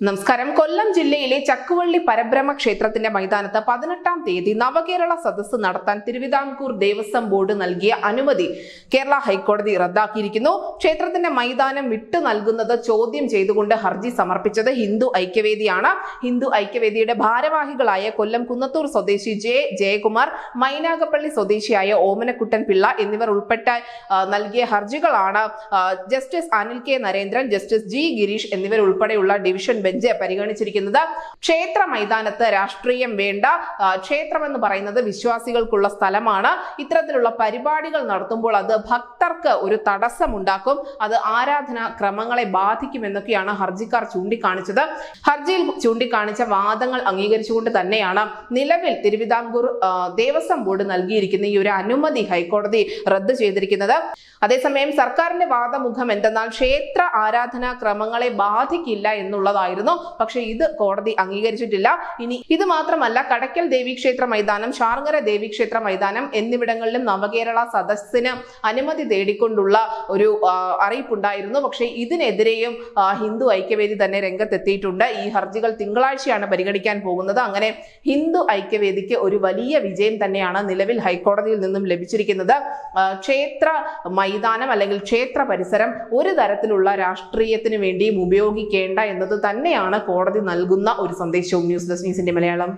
നമസ്കാരം. കൊല്ലം ജില്ലയിലെ ചക്കുവള്ളി പരബ്രഹ്മ ക്ഷേത്രത്തിന്റെ മൈതാനത്ത് 18-ാം തീയതി നവകേരള സദസ്സ് നടത്താൻ തിരുവിതാംകൂർ ദേവസ്വം ബോർഡ് നൽകിയ അനുമതി കേരള ഹൈക്കോടതി റദ്ദാക്കിയിരിക്കുന്നു. ക്ഷേത്രത്തിന്റെ മൈതാനം വിട്ടു നൽകുന്നത് ചോദ്യം ചെയ്തുകൊണ്ട് ഹർജി സമർപ്പിച്ചത് ഹിന്ദു ഐക്യവേദിയാണ്. ഹിന്ദു ഐക്യവേദിയുടെ ഭാരവാഹികളായ കൊല്ലം കുന്നത്തൂർ സ്വദേശി ജയകുമാർ, മൈനാഗപ്പള്ളി സ്വദേശിയായ ഓമനക്കുട്ടൻ പിള്ള എന്നിവർ ഉൾപ്പെട്ട നൽകിയ ഹർജികളാണ് justice Anil K Narendran, justice G Girish എന്നിവർ ഉൾപ്പെടെയുള്ള ഡിവിഷൻ ബെഞ്ച് പരിഗണിച്ചിരിക്കുന്നത്. ക്ഷേത്ര മൈതാനത്ത് രാഷ്ട്രീയം വേണ്ട, ക്ഷേത്രം എന്ന് പറയുന്നത് വിശ്വാസികൾക്കുള്ള സ്ഥലമാണ്. ഇത്തരത്തിലുള്ള പരിപാടികൾ നടത്തുമ്പോൾ അത് ഭക്തർക്ക് ഒരു തടസ്സമുണ്ടാക്കും, അത് ആരാധനാ ക്രമങ്ങളെ ബാധിക്കുമെന്നൊക്കെയാണ് ഹർജിക്കാർ ചൂണ്ടിക്കാണിച്ചത്. ഹർജിയിൽ ചൂണ്ടിക്കാണിച്ച വാദങ്ങൾ അംഗീകരിച്ചുകൊണ്ട് തന്നെയാണ് നിലവിൽ തിരുവിതാംകൂർ ദേവസ്വം ബോർഡ് നൽകിയിരിക്കുന്ന ഈ ഒരു അനുമതി ഹൈക്കോടതി റദ്ദ് ചെയ്തിരിക്കുന്നത്. അതേസമയം സർക്കാരിന്റെ വാദമുഖം എന്തെന്നാൽ ക്ഷേത്ര ആരാധനാ ക്രമങ്ങളെ ബാധിക്കില്ല എന്നുള്ളതായിരുന്നു. പക്ഷെ ഇത് കോടതി അംഗീകരിച്ചിട്ടില്ല. ഇനി ഇത് മാത്രമല്ല, കടയ്ക്കൽ ദേവീക്ഷേത്ര മൈതാനം, ശാർങ്ങര ദേവീക്ഷേത്ര മൈതാനം എന്നിവിടങ്ങളിലും നവകേരള സദസ്സിന് അനുമതി തേടിക്കൊണ്ടുള്ള ഒരു അറിയിപ്പുണ്ടായിരുന്നു. പക്ഷേ ഇതിനെതിരെയും ഹിന്ദു ഐക്യവേദി തന്നെ രംഗത്തെത്തിയിട്ടുണ്ട്. ഈ ഹർജികൾ തിങ്കളാഴ്ചയാണ് പരിഗണിക്കാൻ പോകുന്നത്. അങ്ങനെ ഹിന്ദു ഐക്യവേദിക്ക് ഒരു വലിയ വിജയം തന്നെയാണ് നിലവിൽ ഹൈക്കോടതിയിൽ നിന്നും ലഭിച്ചിരിക്കുന്നത്. ക്ഷേത്ര മൈതാനം അല്ലെങ്കിൽ ക്ഷേത്ര പരിസരം ഒരു തരത്തിലുള്ള രാഷ്ട്രീയത്തിന് വേണ്ടിയും ഉപയോഗിക്കേണ്ട എന്നത് തന്നെയാണ് കോടതി നൽകുന്ന ഒരു സന്ദേശവും. ന്യൂസ് ഡെസ്ക് ന്യൂസിന്റെ മലയാളം.